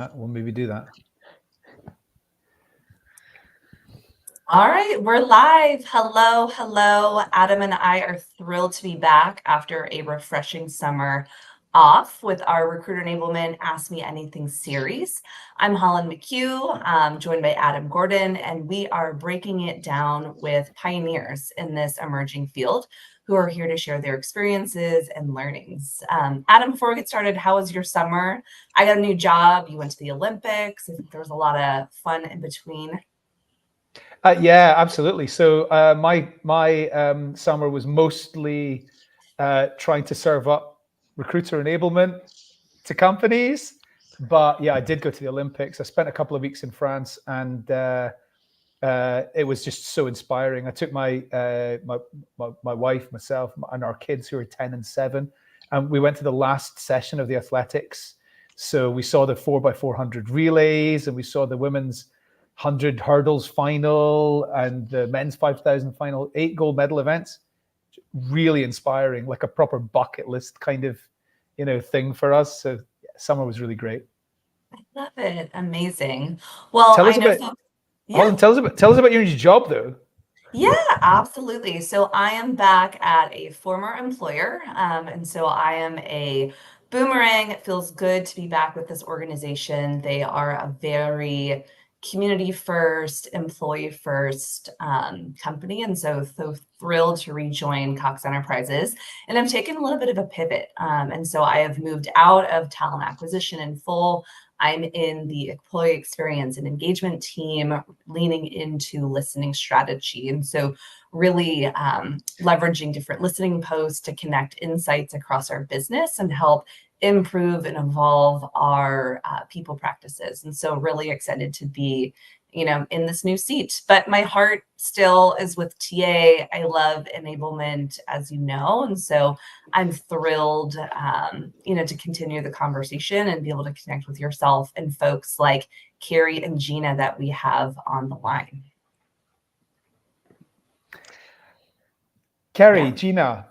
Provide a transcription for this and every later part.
that. We'll maybe do that. All right, we're live. Hello. Adam and I are thrilled to be back after a refreshing summer off with our Recruiter Enablement Ask Me Anything series. I'm Holland McHugh, joined by Adam Gordon, and we are breaking it down with pioneers in this emerging field who are here to share their experiences and learnings. Adam, before we get started, how was your summer? I got a new job. You went to the Olympics. I think there was a lot of fun in between. Yeah, absolutely. So my summer was mostly trying to serve up recruiter enablement to companies. But yeah, I did go to the Olympics. I spent a couple of weeks in France, and it was just so inspiring. I took my wife, myself, and our kids who are 10 and 7, and we went to the last session of the athletics. So we saw the 4x400 relays, and we saw the women's 100 hurdles final and the men's 5,000 final, 8 gold medal events. Really inspiring, like a proper bucket list kind of, thing for us. So yeah, summer was really great. I love it. Amazing. Well, tell us I know. Holland, tell us about your new job, though. Yeah, absolutely. So I am back at a former employer, and so I am a boomerang. It feels good to be back with this organization. They are a very community first, employee first company, and so thrilled to rejoin Cox Enterprises. And I've taken a little bit of a pivot, and so I have moved out of talent acquisition in full. I'm in the employee experience and engagement team, leaning into listening strategy. And so really leveraging different listening posts to connect insights across our business and help improve and evolve our people practices. And so really excited to be in this new seat, but my heart still is with TA. I love enablement, as you know, and so I'm thrilled, to continue the conversation and be able to connect with yourself and folks like Keri and Gina that we have on the line. Keri, Gina,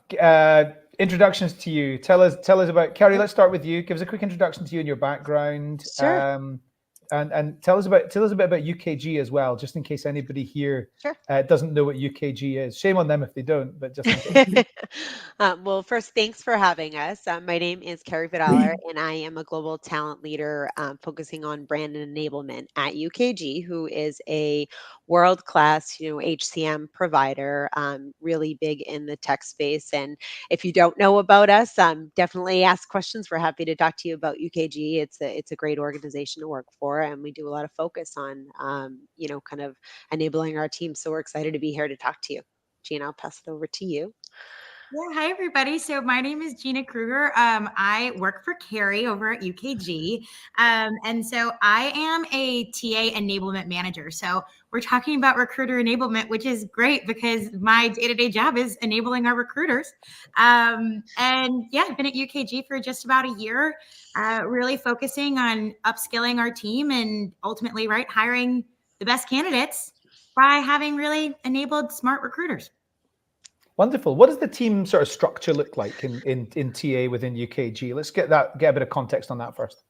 introductions to you. Tell us about Keri. Let's start with you. Give us a quick introduction to you and your background. Sure. And tell us a bit about UKG as well, just in case anybody here doesn't know what UKG is. Shame on them if they don't, but just in case. Well, first, thanks for having us. My name is Keri Vadala, and I am a global talent leader focusing on brand and enablement at UKG, who is a world-class, HCM provider, really big in the tech space. And if you don't know about us, definitely ask questions. We're happy to talk to you about UKG. It's a great organization to work for, and we do a lot of focus on, kind of enabling our team. So we're excited to be here to talk to you. Gina, I'll pass it over to you. Yeah, hi everybody. So my name is Gina Kruger. I work for Keri over at UKG. And so I am a TA enablement manager. So we're talking about recruiter enablement, which is great because my day-to-day job is enabling our recruiters. And yeah, I've been at UKG for just about a year, really focusing on upskilling our team and ultimately, hiring the best candidates by having really enabled smart recruiters. Wonderful. What does the team sort of structure look like in TA within UKG? Let's get a bit of context on that first.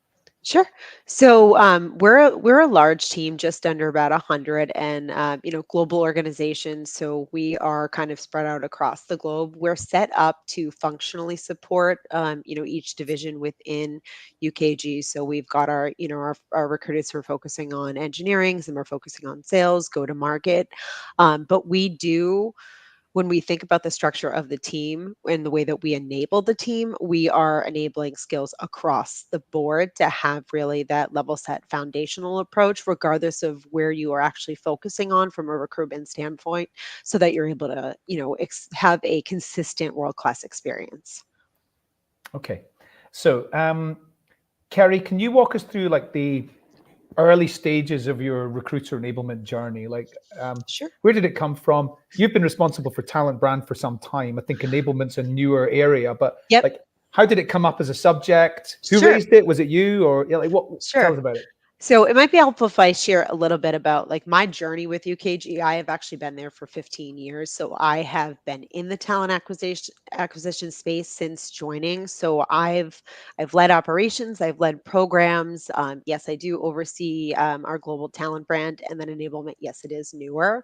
Sure. So we're a large team, just under about 100, and global organization. So we are kind of spread out across the globe. We're set up to functionally support each division within UKG. So we've got our recruiters who are focusing on engineering, some are focusing on sales, go to market, but we do. When we think about the structure of the team and the way that we enable the team, we are enabling skills across the board to have really that level set foundational approach, regardless of where you are actually focusing on from a recruitment standpoint, so that you're able to, have a consistent world-class experience. Okay. So, Keri, can you walk us through like the early stages of your recruiter enablement journey? Sure. Where did it come from? You've been responsible for talent brand for some time. I think enablement's a newer area, but how did it come up as a subject? Who raised it? Was it you, or what? Sure. Tell us about it. So it might be helpful if I share a little bit about like my journey with UKG. I have actually been there for 15 years. So I have been in the talent acquisition space since joining. So I've led operations, I've led programs. Yes, I do oversee our global talent brand, and then enablement. Yes, it is newer.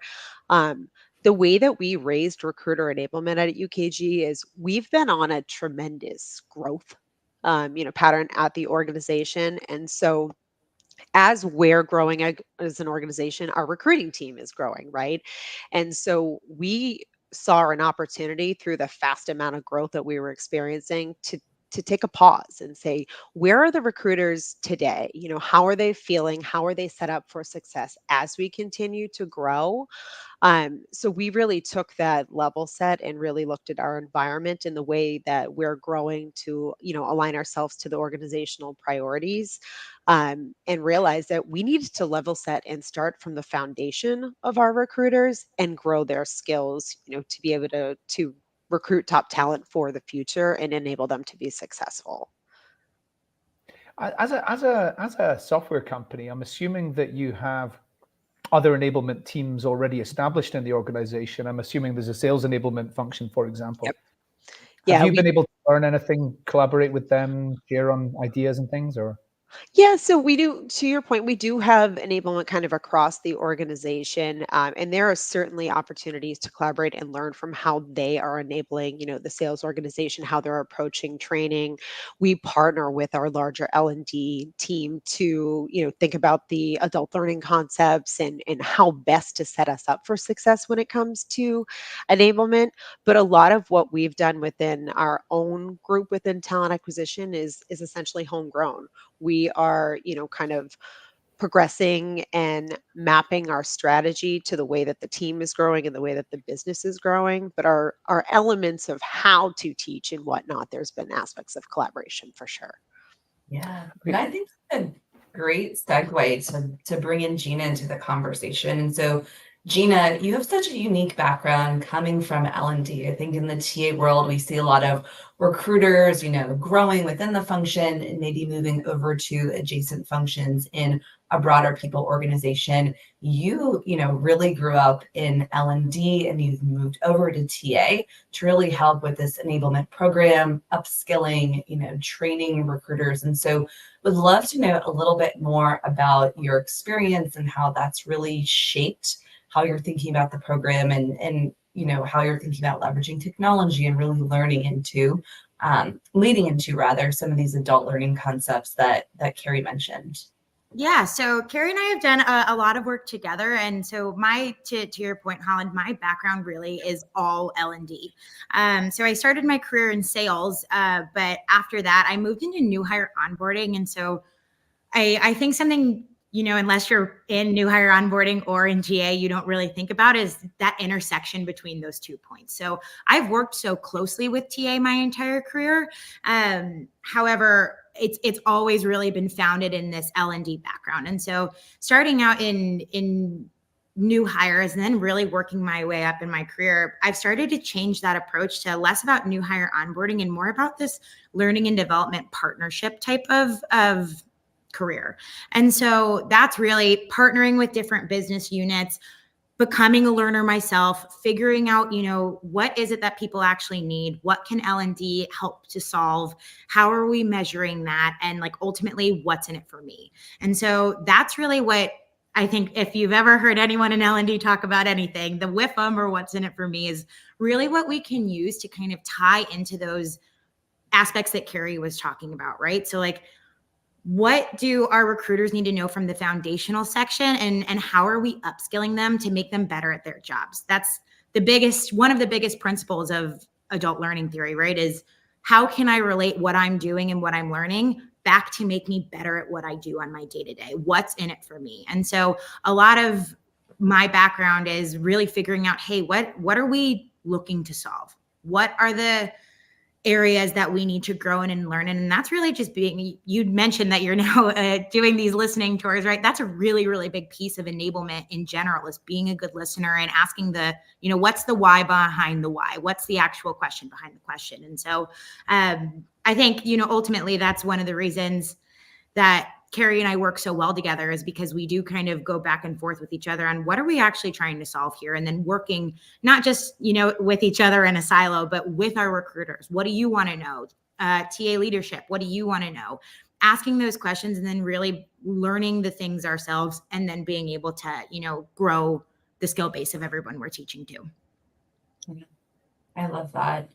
Um, the way that we raised recruiter enablement at UKG is we've been on a tremendous growth pattern at the organization. And so as we're growing as an organization, our recruiting team is growing, right? And so we saw an opportunity through the fast amount of growth that we were experiencing to take a pause and say, where are the recruiters today? How are they feeling? How are they set up for success as we continue to grow? So we really took that level set and really looked at our environment and the way that we're growing to, align ourselves to the organizational priorities, and realized that we needed to level set and start from the foundation of our recruiters and grow their skills, to be able to recruit top talent for the future and enable them to be successful. As a software company, I'm assuming that you have other enablement teams already established in the organization. I'm assuming there's a sales enablement function, for example. Yep. Have Yeah, you been able to learn anything, collaborate with them, share on ideas and things, or? Yeah, so we do, to your point, we do have enablement kind of across the organization. And there are certainly opportunities to collaborate and learn from how they are enabling, the sales organization, how they're approaching training. We partner with our larger L&D team to, think about the adult learning concepts and how best to set us up for success when it comes to enablement. But a lot of what we've done within our own group within talent acquisition is essentially homegrown. We are, kind of progressing and mapping our strategy to the way that the team is growing and the way that the business is growing. But our elements of how to teach and whatnot, there's been aspects of collaboration for sure. Yeah, and I think it's a great segue to bring in Gina into the conversation. And so, Gina, you have such a unique background coming from L&D. I think in the TA world, we see a lot of recruiters, growing within the function and maybe moving over to adjacent functions in a broader people organization. You, really grew up in L&D and you've moved over to TA to really help with this enablement program, upskilling, training recruiters. And so would love to know a little bit more about your experience and how that's really shaped how you're thinking about the program and how you're thinking about leveraging technology and really learning into, leading into rather, some of these adult learning concepts that Keri mentioned. Yeah, so Keri and I have done a lot of work together, and so to your point, Holland, my background really is all L&D. So I started my career in sales, but after that, I moved into new hire onboarding, and so I think something unless you're in new hire onboarding or in GA, you don't really think about is that intersection between those 2 points. So I've worked so closely with TA my entire career. However, it's always really been founded in this L&D background. And so starting out in new hires and then really working my way up in my career, I've started to change that approach to less about new hire onboarding and more about this learning and development partnership type of career. And so that's really partnering with different business units, becoming a learner myself, figuring out, what is it that people actually need? What can L&D help to solve? How are we measuring that? And ultimately, what's in it for me? And so that's really what I think, if you've ever heard anyone in L&D talk about anything, the WIFM or what's in it for me is really what we can use to kind of tie into those aspects that Keri was talking about, right? So what do our recruiters need to know from the foundational section and how are we upskilling them to make them better at their jobs? That's one of the biggest principles of adult learning theory, right? Is how can I relate what I'm doing and what I'm learning back to make me better at what I do on my day-to-day? What's in it for me? And so a lot of my background is really figuring out, hey, what are we looking to solve? What are the areas that we need to grow in and learn in? And that's really just you'd mentioned that you're now doing these listening tours, right? That's a really, really big piece of enablement in general, is being a good listener and asking what's the why behind the why? What's the actual question behind the question? And so I think, ultimately that's one of the reasons that Keri and I work so well together is because we do kind of go back and forth with each other on what are we actually trying to solve here, and then working not just, with each other in a silo, but with our recruiters. What do you want to know? TA leadership, what do you want to know? Asking those questions and then really learning the things ourselves, and then being able to, grow the skill base of everyone we're teaching to. I love that.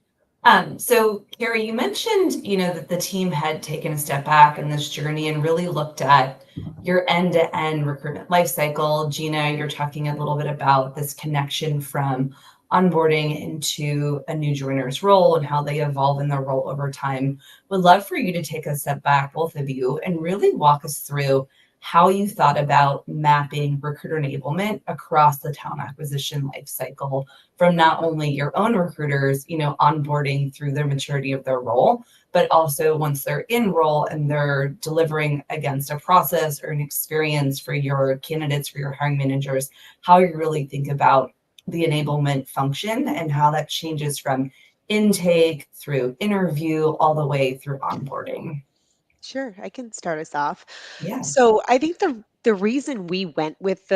So Keri, you mentioned, that the team had taken a step back in this journey and really looked at your end-to-end recruitment lifecycle. Gina, you're talking a little bit about this connection from onboarding into a new joiner's role and how they evolve in their role over time. Would love for you to take a step back, both of you, and really walk us through how you thought about mapping recruiter enablement across the talent acquisition lifecycle, from not only your own recruiters, onboarding through their maturity of their role, but also once they're in role and they're delivering against a process or an experience for your candidates, for your hiring managers, how you really think about the enablement function and how that changes from intake through interview all the way through onboarding. Sure, I can start us off. Yeah. So I think the reason we went with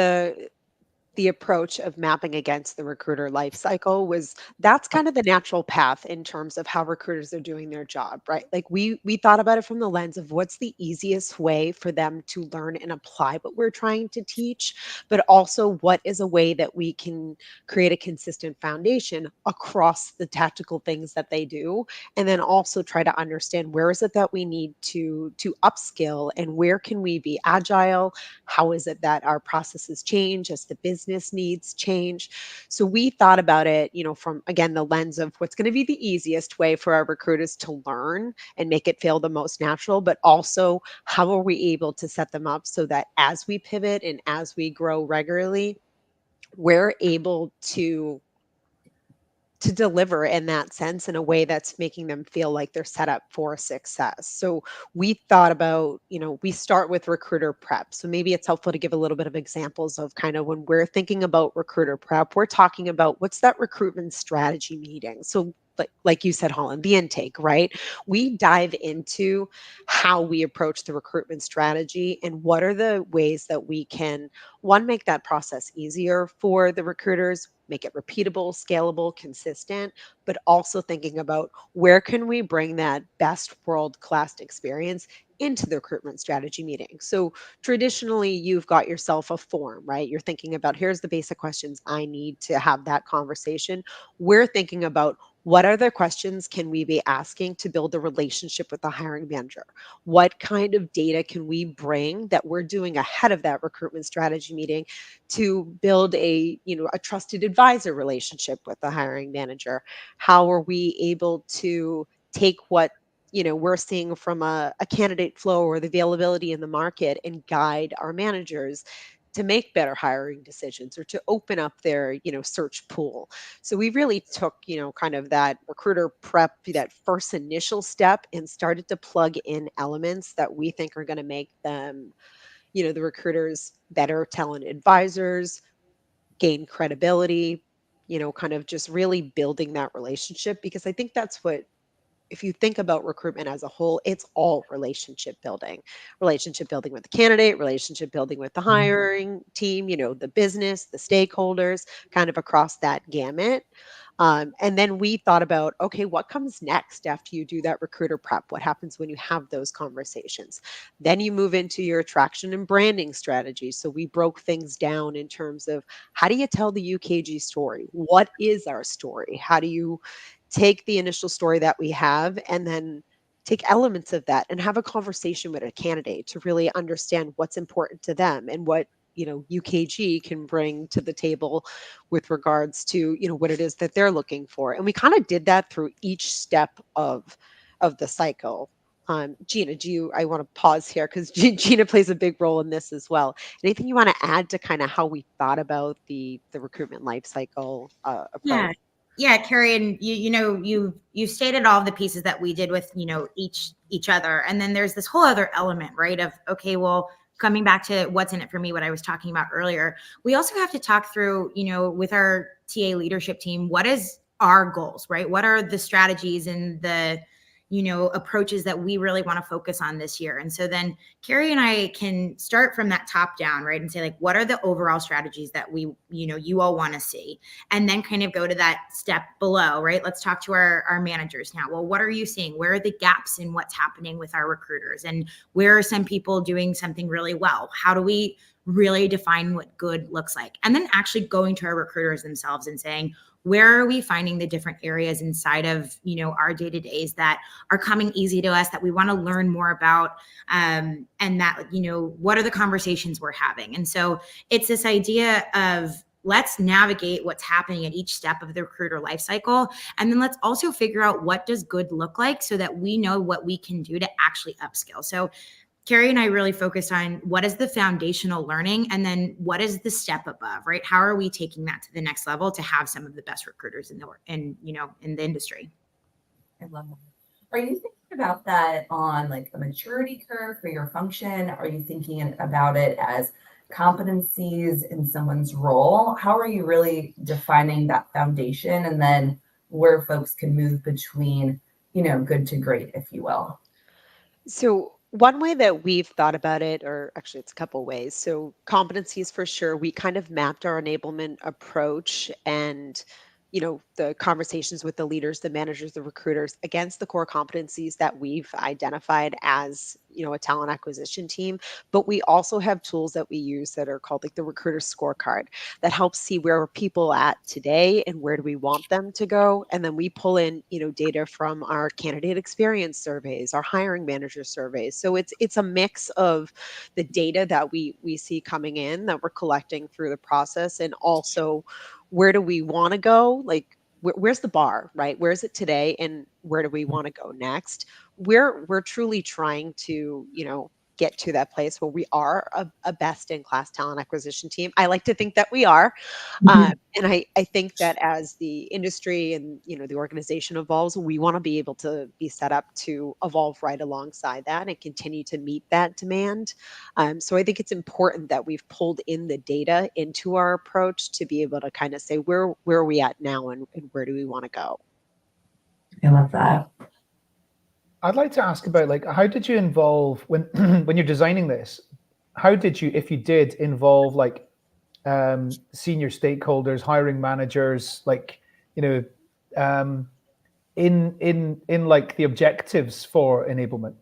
the approach of mapping against the recruiter life cycle was that's kind of the natural path in terms of how recruiters are doing their job, right? Like we thought about it from the lens of what's the easiest way for them to learn and apply what we're trying to teach, but also what is a way that we can create a consistent foundation across the tactical things that they do, and then also try to understand where is it that we need to upskill, and where can we be agile. How is it that our processes change as the business needs change? So we thought about it, from again the lens of what's going to be the easiest way for our recruiters to learn and make it feel the most natural, but also how are we able to set them up so that as we pivot and as we grow regularly, we're able to deliver in that sense in a way that's making them feel like they're set up for success. So we thought about, we start with recruiter prep. So maybe it's helpful to give a little bit of examples of kind of when we're thinking about recruiter prep, we're talking about what's that recruitment strategy meeting. So like you said, Holland, the intake, right? We dive into how we approach the recruitment strategy and what are the ways that we can, one, make that process easier for the recruiters, make it repeatable, scalable, consistent, but also thinking about where can we bring that best world-class experience into the recruitment strategy meeting. So traditionally, you've got yourself a form, right? You're thinking about here's the basic questions I need to have that conversation. We're thinking about what other questions can we be asking to build a relationship with the hiring manager? What kind of data can we bring that we're doing ahead of that recruitment strategy meeting to build a trusted advisor relationship with the hiring manager? How are we able to take what we're seeing from a candidate flow or the availability in the market and guide our managers to make better hiring decisions or to open up their search pool? So we really took kind of that recruiter prep, that first initial step, and started to plug in elements that we think are going to make them, the recruiters, better talent advisors, gain credibility, kind of just really building that relationship. Because I think that's what, if you think about recruitment as a whole, it's all relationship building with the candidate, relationship building with the hiring team, the business, the stakeholders, kind of across that gamut. And then we thought about, okay, what comes next after you do that recruiter prep? What happens when you have those conversations? Then you move into your attraction and branding strategy. So we broke things down in terms of how do you tell the UKG story? What is our story? How do you take the initial story that we have and then take elements of that and have a conversation with a candidate to really understand what's important to them and what UKG can bring to the table with regards to what it is that they're looking for. And we kind of did that through each step of the cycle. Gina, I want to pause here because Gina plays a big role in this as well. Anything you want to add to kind of how we thought about the recruitment life cycle approach? Yeah, Keri, and you stated all of the pieces that we did with each other, and then there's this whole other element, right? Of okay, well, coming back to what's in it for me, what I was talking about earlier, we also have to talk through, with our TA leadership team, what is our goals, right? What are the strategies and the approaches that we really want to focus on this year. And so then Keri and I can start from that top down, right? And say, like, what are the overall strategies that you all want to see? And then kind of go to that step below, right? Let's talk to our managers now. Well, what are you seeing? Where are the gaps in what's happening with our recruiters? And where are some people doing something really well? How do we really define what good looks like? And then actually going to our recruiters themselves and saying, where are we finding the different areas inside of our day-to-days that are coming easy to us, that we want to learn more about, and that what are the conversations we're having? And so it's this idea of, let's navigate what's happening at each step of the recruiter lifecycle, and then let's also figure out what does good look like, so that we know what we can do to actually upskill. So Keri and I really focused on what is the foundational learning, and then what is the step above, right? How are we taking that to the next level to have some of the best recruiters in the industry? I love that. Are you thinking about that on like a maturity curve for your function? Are you thinking about it as competencies in someone's role? How are you really defining that foundation, and then where folks can move between, good to great, if you will? So one way that we've thought about it, or actually it's a couple ways. So competencies for sure, we kind of mapped our enablement approach and the conversations with the leaders, the managers, the recruiters against the core competencies that we've identified as a talent acquisition team. But we also have tools that we use that are called like the recruiter scorecard that helps see where are people at today and where do we want them to go. And then we pull in data from our candidate experience surveys, our hiring manager surveys. So it's a mix of the data that we see coming in that we're collecting through the process, and also where do we want to go? Like, where's the bar, right? Where is it today, and where do we want to go next? We're truly trying to, get to that place where we are a best-in-class talent acquisition team. I like to think that we are. And I think that as the industry and, the organization evolves, we want to be able to be set up to evolve right alongside that and continue to meet that demand. So I think it's important that we've pulled in the data into our approach to be able to kind of say, where are we at now, and where do we want to go? I love that. I'd like to ask about, like, how did you involve when when you're designing this? How did you, if you did, involve like senior stakeholders, hiring managers, like in like the objectives for enablement?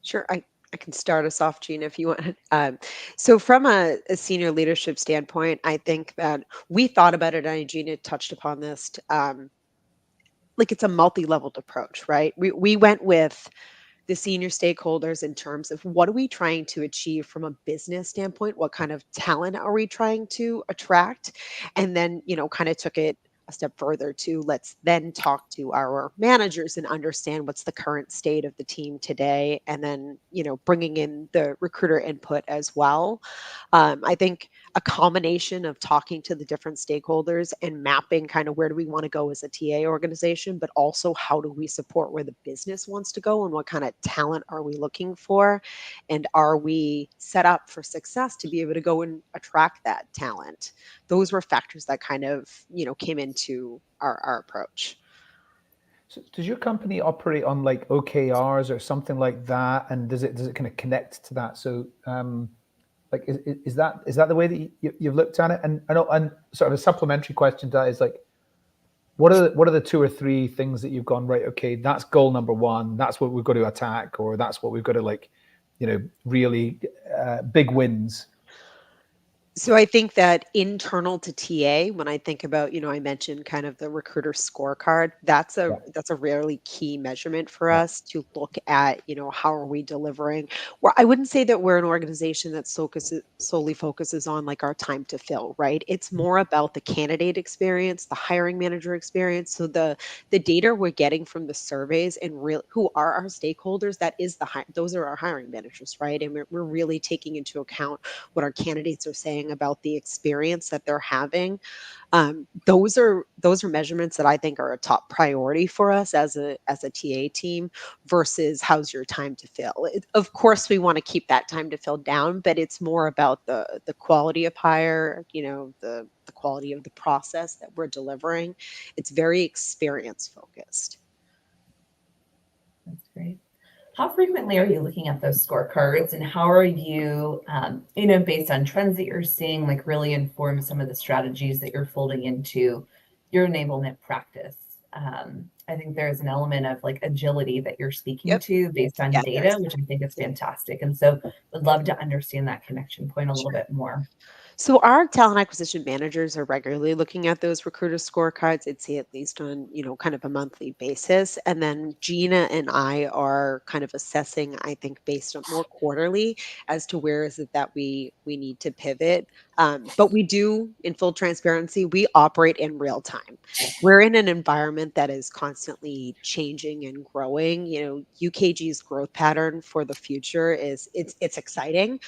Sure, I can start us off, Gina, if you want. So from a senior leadership standpoint, I think that we thought about it, and Gina touched upon this. Like, it's a multi-leveled approach, right? We went with the senior stakeholders in terms of what are we trying to achieve from a business standpoint? What kind of talent are we trying to attract? And then, kind of took it a step further to let's then talk to our managers and understand what's the current state of the team today. And then, bringing in the recruiter input as well. I think a combination of talking to the different stakeholders and mapping kind of where do we want to go as a TA organization, but also how do we support where the business wants to go and what kind of talent are we looking for, and are we set up for success to be able to go and attract that talent. Those were factors that kind of came into our approach. So does your company operate on like OKRs or something like that, and does it kind of connect to that? So like is that the way that you've looked at it? And I know, and sort of a supplementary question to that is like, what are the 2 or 3 things that you've gone, right, okay, that's goal number 1, that's what we've got to attack, or that's what we've got to, like, really big wins? So I think that internal to TA, when I think about, I mentioned kind of the recruiter scorecard, that's a really key measurement for us to look at, how are we delivering? Well, I wouldn't say that we're an organization that solely focuses on like our time to fill, right? It's more about the candidate experience, the hiring manager experience. So the data we're getting from the surveys and who are our stakeholders, that is those are our hiring managers, right? And we're really taking into account what our candidates are saying about the experience that they're having. Those are measurements that I think are a top priority for us as a TA team versus how's your time to fill. Of course, we want to keep that time to fill down, but it's more about the quality of hire, the quality of the process that we're delivering. It's very experience focused. Great. How frequently are you looking at those scorecards, and how are you, based on trends that you're seeing, like really inform some of the strategies that you're folding into your enablement practice? I think there's an element of like agility that you're speaking Yep. to based on Yeah, data, which I think is fantastic. And so would love to understand that connection point a little bit more. So our talent acquisition managers are regularly looking at those recruiter scorecards. I'd say at least on, kind of a monthly basis. And then Gina and I are kind of assessing, I think, based on more quarterly as to where is it that we need to pivot. But we do, in full transparency, we operate in real time. We're in an environment that is constantly changing and growing. UKG's growth pattern for the future is it's exciting,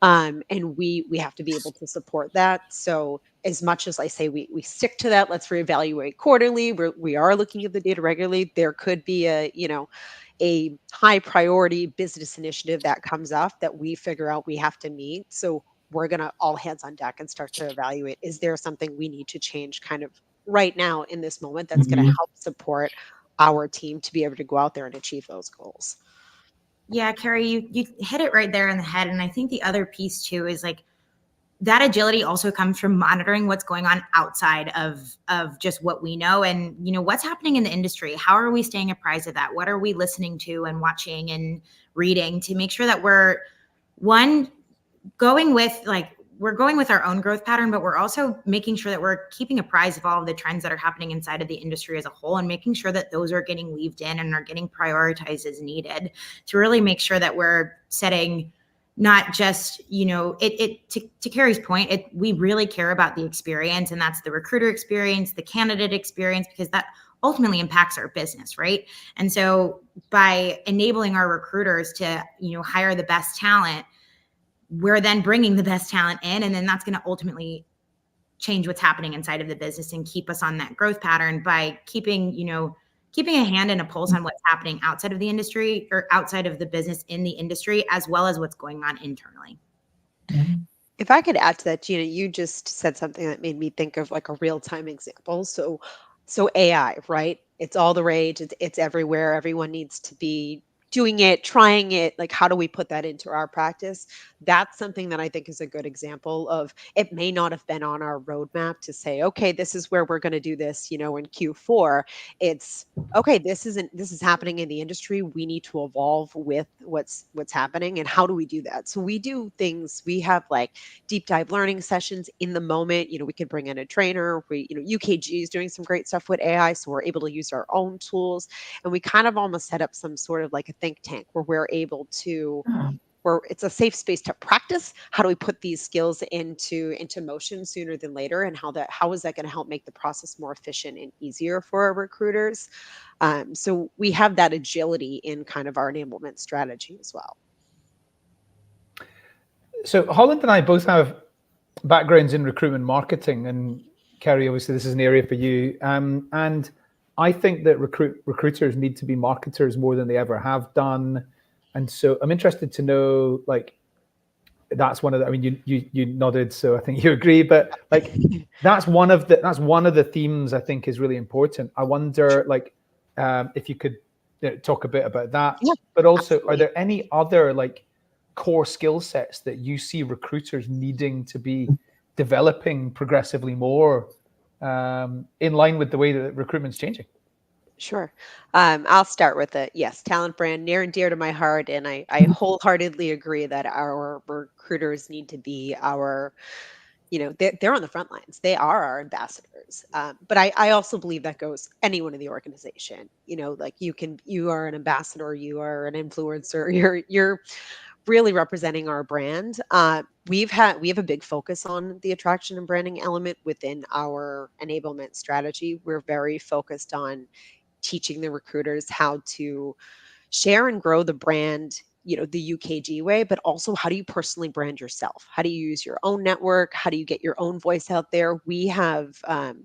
and we have to be able to support that. So as much as I say we stick to that, let's reevaluate quarterly. We are looking at the data regularly. There could be a high priority business initiative that comes up that we figure out we have to meet. So we're gonna all hands on deck and start to evaluate, is there something we need to change kind of right now in this moment that's going to Mhm. help support our team to be able to go out there and achieve those goals. Yeah, Keri, you hit it right there in the head. And I think the other piece too is like that agility also comes from monitoring what's going on outside of just what we know, and what's happening in the industry. How are we staying apprised of that? What are we listening to and watching and reading to make sure that we're one going with we're going with our own growth pattern, but we're also making sure that we're keeping apprised of all of the trends that are happening inside of the industry as a whole, and making sure that those are getting weaved in and are getting prioritized as needed to really make sure that we're setting not just, to Keri's point, we really care about the experience, and that's the recruiter experience, the candidate experience, because that ultimately impacts our business, right? And so by enabling our recruiters to, hire the best talent, we're then bringing the best talent in, and then that's going to ultimately change what's happening inside of the business and keep us on that growth pattern by keeping a hand and a pulse on what's happening outside of the industry or outside of the business in the industry, as well as what's going on internally. If I could add to that, Gina, you just said something that made me think of like a real-time example. So AI, right? It's all the rage. It's everywhere. Everyone needs to be doing it, trying it. Like, how do we put that into our practice? That's something that I think is a good example of, it may not have been on our roadmap to say, okay, this is where we're going to do this, in Q4. It's okay, this is happening in the industry. We need to evolve with what's happening. And how do we do that? So we do things, we have like deep dive learning sessions in the moment. We could bring in a trainer. UKG is doing some great stuff with AI, so we're able to use our own tools, and we kind of almost set up some sort of like a think tank where we're able to, where it's a safe space to practice. How do we put these skills into motion sooner than later, and how is that going to help make the process more efficient and easier for our recruiters? So we have that agility in kind of our enablement strategy as well. So Holland and I both have backgrounds in recruitment marketing, and Keri, obviously this is an area for you. And I think that recruiters need to be marketers more than they ever have done. And so I'm interested to know, like, that's one of the, I mean, you nodded, so I think you agree, but like, that's one of the themes I think is really important. I wonder, like, if you could talk a bit about that, Yeah, but also, absolutely. are there any other like core skill sets that you see recruiters needing to be developing progressively more, in line with the way that recruitment's changing? Sure. I'll start with it. Yes, talent brand, near and dear to my heart. And I wholeheartedly agree that our recruiters need to be our, they're on the front lines. They are our ambassadors. But I also believe that goes anyone in the organization. Like you are an ambassador, you are an influencer, you're really representing our brand. We have a big focus on the attraction and branding element within our enablement strategy. We're very focused on teaching the recruiters how to share and grow the brand, the UKG way, but also how do you personally brand yourself? How do you use your own network? How do you get your own voice out there? We have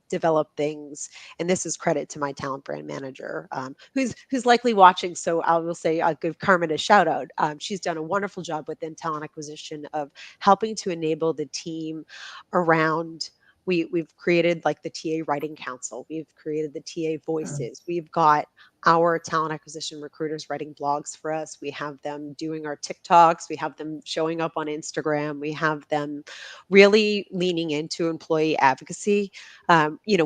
developed things, and this is credit to my talent brand manager, who's likely watching. So I will say I'll give Carmen a shout out. She's done a wonderful job within talent acquisition of helping to enable the team around. We've created like the TA Writing Council. We've created the TA Voices. We've got our talent acquisition recruiters writing blogs for us. We have them doing our TikToks. We have them showing up on Instagram. We have them really leaning into employee advocacy.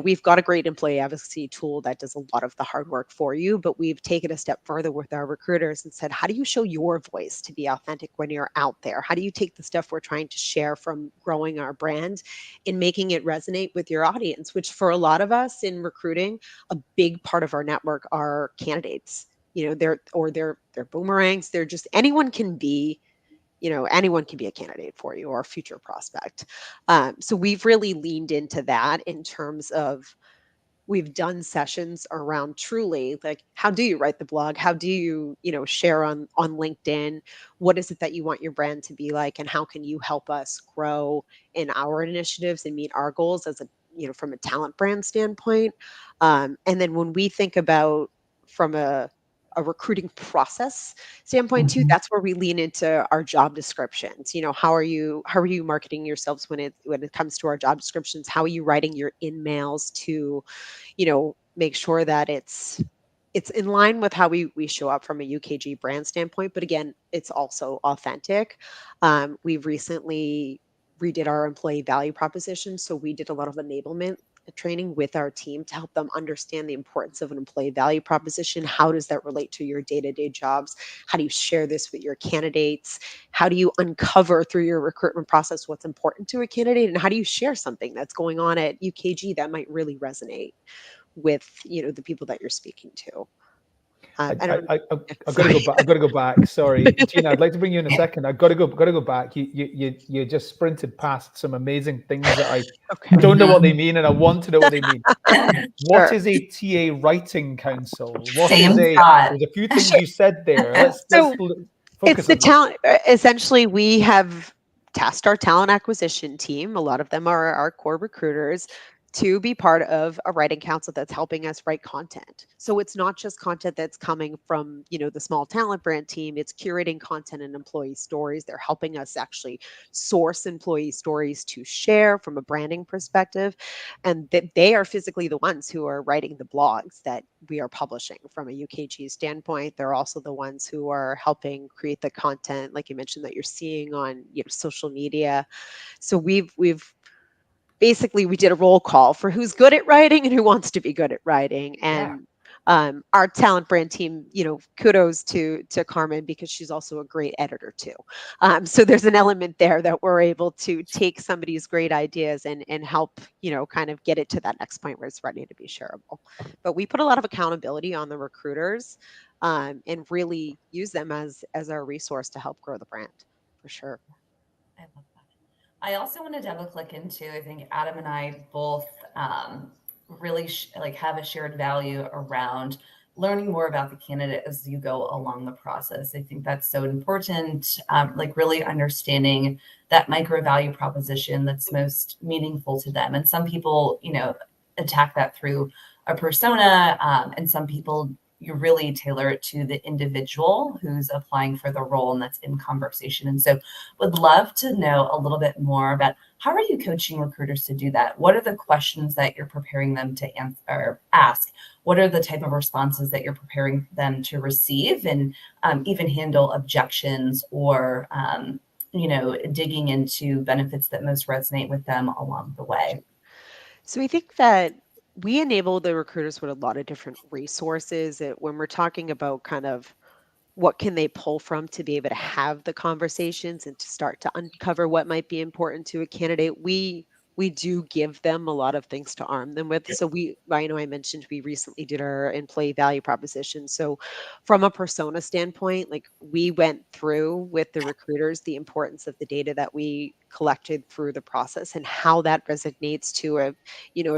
We've got a great employee advocacy tool that does a lot of the hard work for you, but we've taken a step further with our recruiters and said, how do you show your voice to be authentic when you're out there? How do you take the stuff we're trying to share from growing our brand and making it resonate with your audience, which for a lot of us in recruiting, a big part of our network are candidates. They're boomerangs. They're just anyone can be a candidate for you or a future prospect. So we've really leaned into that in terms of we've done sessions around truly like how do you write the blog, how do you share on LinkedIn, what is it that you want your brand to be like, and how can you help us grow in our initiatives and meet our goals as a from a talent brand standpoint. And then when we think about from a recruiting process standpoint too, that's where we lean into our job descriptions. How are you marketing yourselves when it comes to our job descriptions? How are you writing your in mails to make sure that it's in line with how we show up from a UKG brand standpoint, but again, it's also authentic. We've recently redid our employee value proposition, so we did a lot of enablement training with our team to help them understand the importance of an employee value proposition. How does that relate to your day-to-day jobs? How do you share this with your candidates? How do you uncover through your recruitment process what's important to a candidate? And how do you share something that's going on at UKG that might really resonate with the people that you're speaking to? I don't. I've got to go back. I've got to go back. Sorry, Gina. I'd like to bring you in a second. I've got to go back. You just sprinted past some amazing things that I Okay. don't know what they mean, and I want to know what they mean. What Sure. is a TA writing council? What Same is a? thought. There's a few things Sure. you said there. Let's So focus it's the on that. talent. Essentially, we have tasked our talent acquisition team. A lot of them are our core recruiters to be part of a writing council that's helping us write content. So it's not just content that's coming from, the small talent brand team. It's curating content and employee stories. They're helping us actually source employee stories to share from a branding perspective. And that they are physically the ones who are writing the blogs that we are publishing from a UKG standpoint. They're also the ones who are helping create the content, like you mentioned, that you're seeing on social media. So we've basically we did a roll call for who's good at writing and who wants to be good at writing. And our talent brand team, kudos to Carmen, because she's also a great editor too. So there's an element there that we're able to take somebody's great ideas and help, kind of get it to that next point where it's ready to be shareable. But we put a lot of accountability on the recruiters, and really use them as our resource to help grow the brand for sure. I love that. I also want to double click into, I think Adam and I both really have a shared value around learning more about the candidate as you go along the process. I think that's so important, really understanding that micro value proposition that's most meaningful to them. And some people, attack that through a persona, and some people you really tailor it to the individual who's applying for the role and that's in conversation. And so would love to know a little bit more about how are you coaching recruiters to do that? What are the questions that you're preparing them to answer or ask? What are the type of responses that you're preparing them to receive, and even handle objections or, digging into benefits that most resonate with them along the way? So we think that we enable the recruiters with a lot of different resources when we're talking about kind of what can they pull from to be able to have the conversations and to start to uncover what might be important to a candidate. We do give them a lot of things to arm them with. So I know I mentioned we recently did our employee value proposition. So from a persona standpoint, like we went through with the recruiters the importance of the data that we collected through the process and how that resonates to a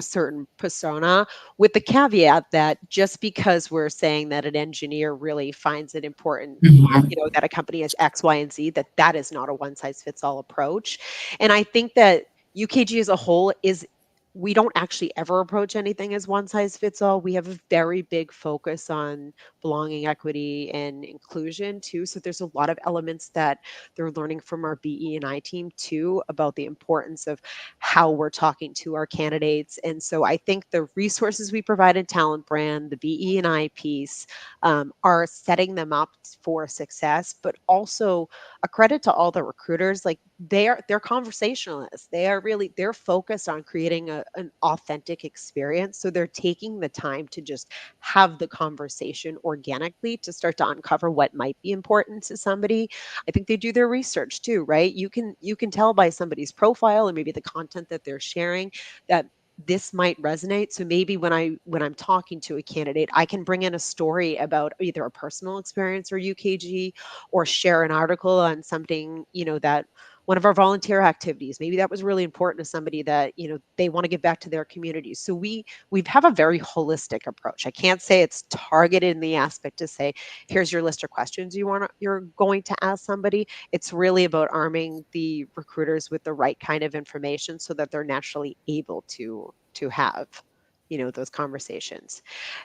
certain persona, with the caveat that just because we're saying that an engineer really finds it important, that a company is X, Y, and Z, that is not a one size fits all approach. And I think that UKG as a whole is we don't actually ever approach anything as one size fits all. We have a very big focus on belonging, equity, and inclusion too. So there's a lot of elements that they're learning from our BE and I team too about the importance of how we're talking to our candidates. And so I think the resources we provide in Talent Brand, the BE and I piece, are setting them up for success, but also a credit to all the recruiters. Like they're conversationalists. They're focused on creating an authentic experience. So they're taking the time to just have the conversation organically to start to uncover what might be important to somebody. I think they do their research too, right? You can tell by somebody's profile and maybe the content that they're sharing that this might resonate. So maybe when I'm talking to a candidate, I can bring in a story about either a personal experience or UKG, or share an article on something, that one of our volunteer activities, maybe that was really important to somebody that, they want to give back to their communities. So we have a very holistic approach. I can't say it's targeted in the aspect to say, here's your list of questions you're going to ask somebody. It's really about arming the recruiters with the right kind of information so that they're naturally able to have, those conversations.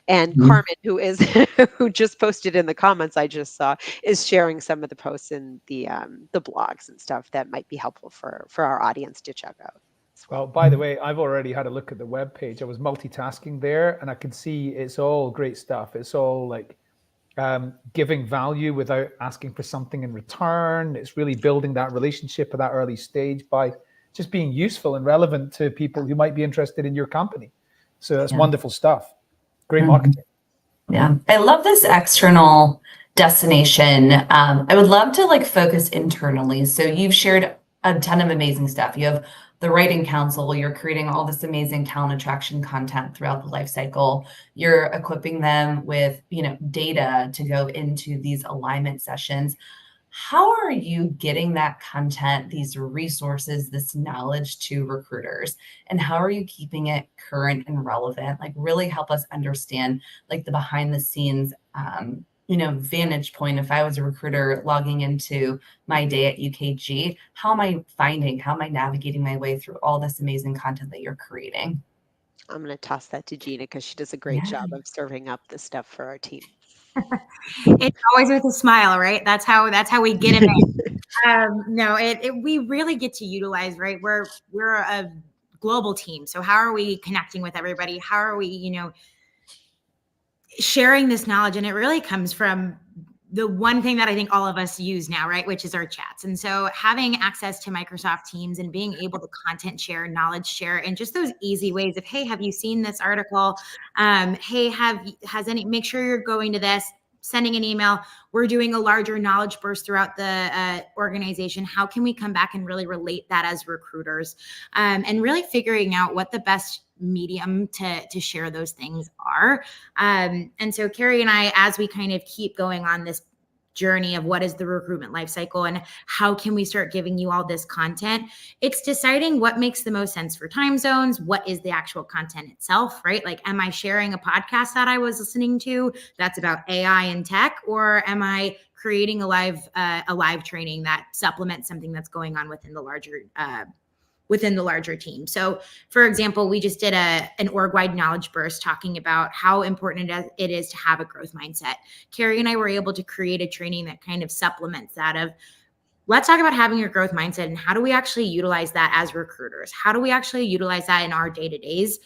And Carmen, who just posted in the comments I just saw, is sharing some of the posts in the blogs and stuff that might be helpful for our audience to check out. Well, by the way, I've already had a look at the webpage. I was multitasking there, and I can see it's all great stuff. It's all like giving value without asking for something in return. It's really building that relationship at that early stage by just being useful and relevant to people who might be interested in your company. So that's wonderful stuff. Great marketing. Yeah, I love this external destination. I would love to like focus internally. So you've shared a ton of amazing stuff. You have the writing council, you're creating all this amazing talent attraction content throughout the life cycle. You're equipping them with, data to go into these alignment sessions. How are you getting that content, these resources, this knowledge to recruiters? And how are you keeping it current and relevant? Like really help us understand like the behind the scenes, vantage point. If I was a recruiter logging into my day at UKG, how am I navigating my way through all this amazing content that you're creating? I'm going to toss that to Gina because she does a great job of serving up this stuff for our team. It's always with a smile, right? That's how we get them in. No, we really get to utilize, right? We're a global team. So how are we connecting with everybody? How are we, sharing this knowledge? And it really comes from the one thing that I think all of us use now, right? Which is our chats. And so having access to Microsoft Teams and being able to content share, knowledge share, and just those easy ways of, hey, have you seen this article? Hey, make sure you're going to this, sending an email. We're doing a larger knowledge burst throughout the organization. How can we come back and really relate that as recruiters? And really figuring out what the best medium to share those things are. And so Keri and I, as we kind of keep going on this journey of what is the recruitment lifecycle and how can we start giving you all this content, it's deciding what makes the most sense for time zones. What is the actual content itself, right? Like, am I sharing a podcast that I was listening to that's about AI and tech, or am I creating a live training that supplements something that's going on within the larger team? So for example, we just did an org-wide knowledge burst talking about how important it is to have a growth mindset. Keri and I were able to create a training that kind of supplements that of, let's talk about having your growth mindset and how do we actually utilize that as recruiters? How do we actually utilize that in our day-to-days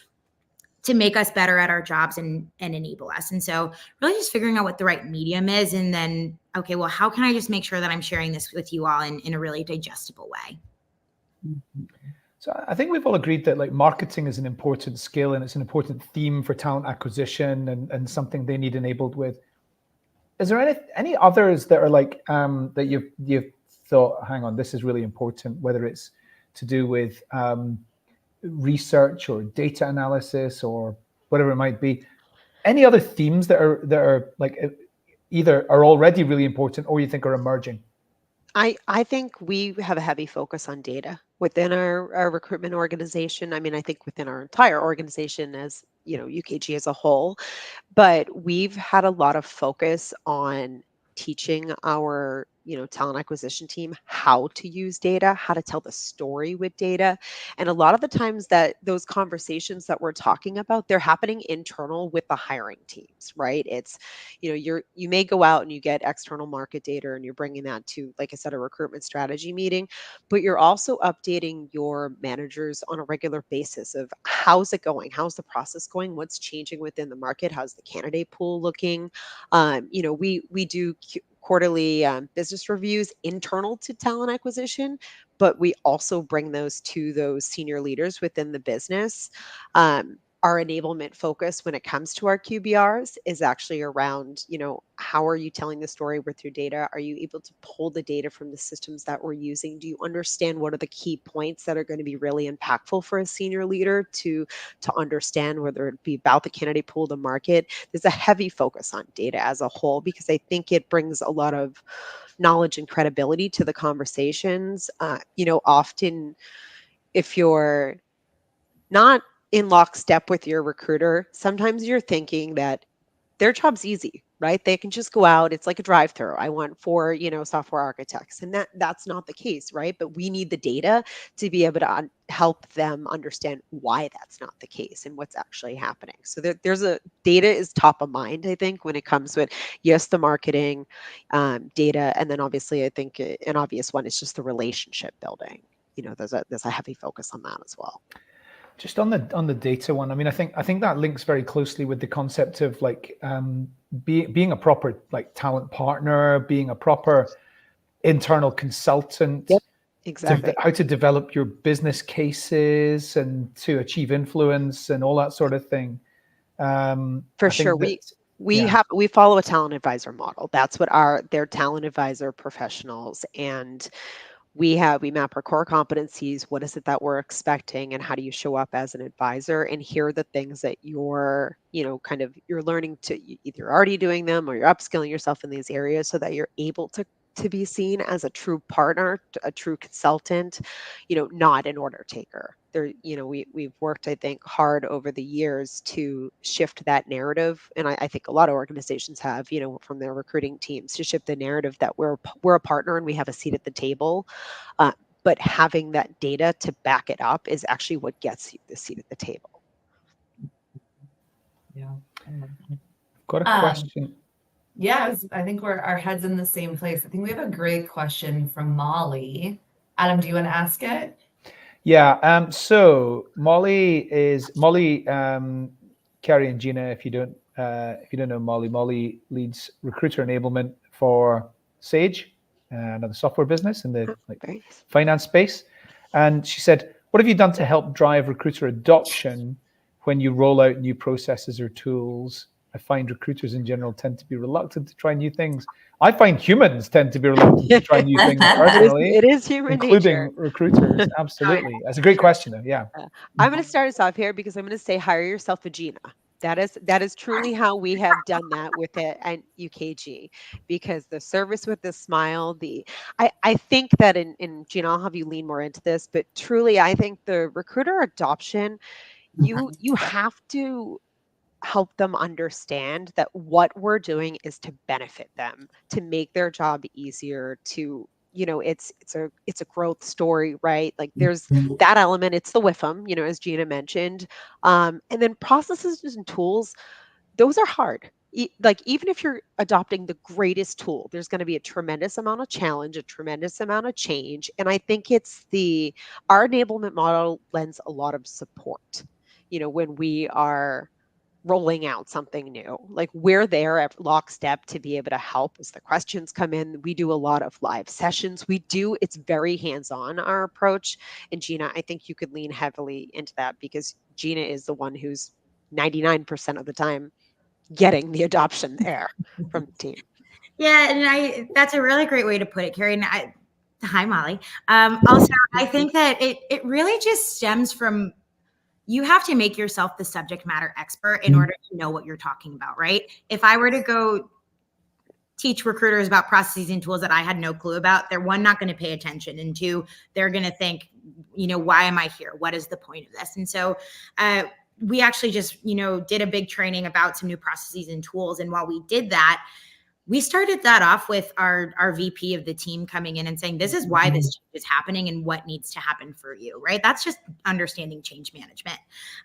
to make us better at our jobs and enable us? And so really just figuring out what the right medium is, and then, okay, well, how can I just make sure that I'm sharing this with you all in a really digestible way? So I think we've all agreed that like marketing is an important skill and it's an important theme for talent acquisition and something they need enabled with. Is there any others that are like that you've thought, hang on, this is really important, whether it's to do with research or data analysis or whatever it might be? Any other themes that are like either are already really important or you think are emerging? I think we have a heavy focus on data within our recruitment organization. I mean, I think within our entire organization as, UKG as a whole, but we've had a lot of focus on teaching our talent acquisition team how to use data, how to tell the story with data. And a lot of the times that those conversations that we're talking about, they're happening internal with the hiring teams, right? It's, you may go out and you get external market data and you're bringing that to, like I said, a recruitment strategy meeting, but you're also updating your managers on a regular basis of how's it going? How's the process going? What's changing within the market? How's the candidate pool looking? We do quarterly business reviews internal to talent acquisition, but we also bring those to those senior leaders within the business. Our enablement focus when it comes to our QBRs is actually around, how are you telling the story with your data? Are you able to pull the data from the systems that we're using? Do you understand what are the key points that are going to be really impactful for a senior leader to understand, whether it be about the candidate pool, the market? There's a heavy focus on data as a whole because I think it brings a lot of knowledge and credibility to the conversations. Often if you're not in lockstep with your recruiter, sometimes you're thinking that their job's easy, right? They can just go out. It's like a drive-through. I want 4, software architects, and that's not the case, right? But we need the data to be able to help them understand why that's not the case and what's actually happening. So data is top of mind, I think, when it comes with, yes, the marketing data, and then obviously I think an obvious one is just the relationship building. There's a heavy focus on that as well. Just on the data one, I mean, I think that links very closely with the concept of like being a proper like talent partner, being a proper internal consultant. Yep, exactly. How to develop your business cases and to achieve influence and all that sort of thing. For sure, we follow a talent advisor model. That's what their talent advisor professionals, and we map our core competencies. What is it that we're expecting, and how do you show up as an advisor? And here are the things that you're learning to, either already doing them or you're upskilling yourself in these areas so that you're able to be seen as a true partner, a true consultant, not an order taker. We've worked, I think, hard over the years to shift that narrative. And I think a lot of organizations have, from their recruiting teams, to shift the narrative that we're a partner and we have a seat at the table. But having that data to back it up is actually what gets you the seat at the table. Yeah. Got a question. Yeah, I think our heads in the same place. I think we have a great question from Molly. Adam, do you want to ask it? Yeah. So Molly, Keri and Gina, if you don't know Molly leads recruiter enablement for Sage, another software business in the finance space. And she said, "What have you done to help drive recruiter adoption when you roll out new processes or tools? I find recruiters in general tend to be reluctant to try new things." I find humans tend to be reluctant to try new things personally. It is human including nature. Recruiters. Absolutely. That's a great question. Yeah. I'm going to start us off here because I'm going to say hire yourself a Gina. That is truly how we have done that with it at UKG, because the service with the smile, I think that in Gina, I'll have you lean more into this, but truly I think the recruiter adoption, you have to help them understand that what we're doing is to benefit them, to make their job easier, to it's a growth story, right? Like there's that element. It's the WIFM, as Gina mentioned, and then processes and tools, those are hard. Like even if you're adopting the greatest tool, there's going to be a tremendous amount of challenge, a tremendous amount of change, and I think our enablement model lends a lot of support. When we are rolling out something new, like we're there at lockstep to be able to help as the questions come in. We do a lot of live sessions. It's very hands-on, our approach. And Gina, I think you could lean heavily into that because Gina is the one who's 99% of the time getting the adoption there from the team. Yeah, and that's a really great way to put it, Keri. And hi, Molly. Also, I think that it really just stems from, you have to make yourself the subject matter expert in order to know what you're talking about, right? If I were to go teach recruiters about processes and tools that I had no clue about, they're one, not going to pay attention, and two, they're going to think, why am I here? What is the point of this? And so we actually just, did a big training about some new processes and tools. And while we did that, we started that off with our VP of the team coming in and saying, this is why this change is happening and what needs to happen for you, right? That's just understanding change management.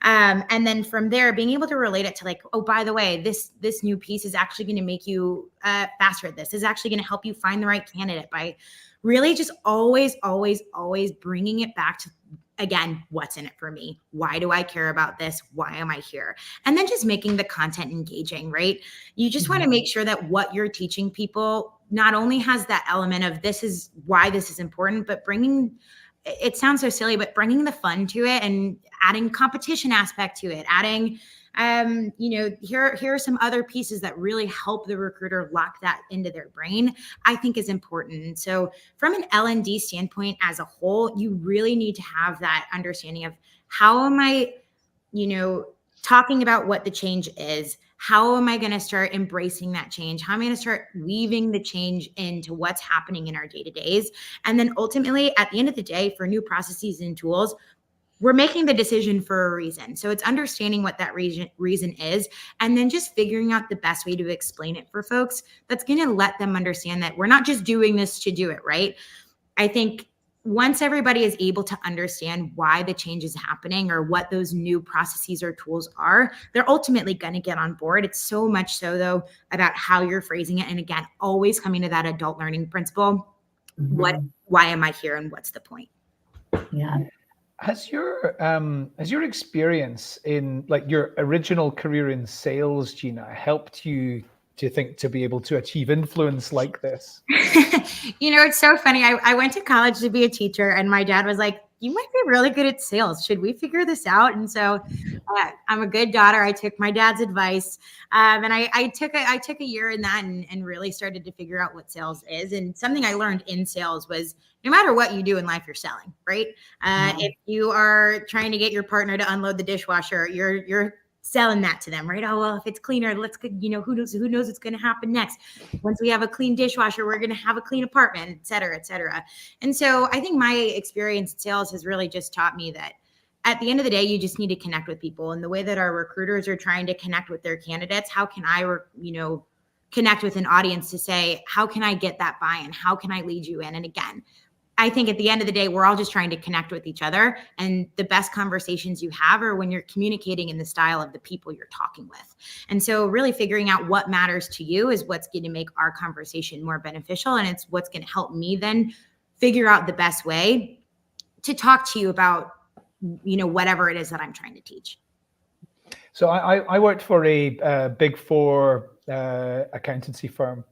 And then from there, being able to relate it to like, oh, by the way, this new piece is actually going to make you faster at this. This is actually going to help you find the right candidate by really just always bringing it back to, again, what's in it for me? Why do I care about this? Why am I here? And then just making the content engaging, right? You just want to make sure that what you're teaching people not only has that element of this is why this is important, but it sounds so silly, but bringing the fun to it and adding competition aspect to it, adding, here are some other pieces that really help the recruiter lock that into their brain, I think is important. And so from an L&D standpoint as a whole, you really need to have that understanding of how am I, talking about what the change is? How am I going to start embracing that change? How am I going to start weaving the change into what's happening in our day-to-days? And then ultimately, at the end of the day, for new processes and tools, we're making the decision for a reason. So it's understanding what that reason is, and then just figuring out the best way to explain it for folks that's going to let them understand that we're not just doing this to do it, right? I think once everybody is able to understand why the change is happening or what those new processes or tools are, they're ultimately going to get on board. It's so much so, though, about how you're phrasing it. And again, always coming to that adult learning principle. Why am I here and what's the point? Yeah. Has your experience in like your original career in sales, Gina, helped you, do you think, to be able to achieve influence like this? It's so funny. I went to college to be a teacher, and my dad was like, you might be really good at sales. Should we figure this out? And so I'm a good daughter. I took my dad's advice. And I took a year in that and really started to figure out what sales is. And something I learned in sales was no matter what you do in life, you're selling, right? If you are trying to get your partner to unload the dishwasher, you're selling that to them, right? Oh, well, if it's cleaner, let's, who knows what's going to happen next. Once we have a clean dishwasher, we're going to have a clean apartment, et cetera, et cetera. And so I think my experience in sales has really just taught me that at the end of the day, you just need to connect with people. And the way that our recruiters are trying to connect with their candidates, how can I, connect with an audience to say, how can I get that buy-in? How can I lead you in? And again, I think at the end of the day, we're all just trying to connect with each other. And the best conversations you have are when you're communicating in the style of the people you're talking with. And so really figuring out what matters to you is what's going to make our conversation more beneficial. And it's what's going to help me then figure out the best way to talk to you about, whatever it is that I'm trying to teach. So I worked for a Big Four accountancy firm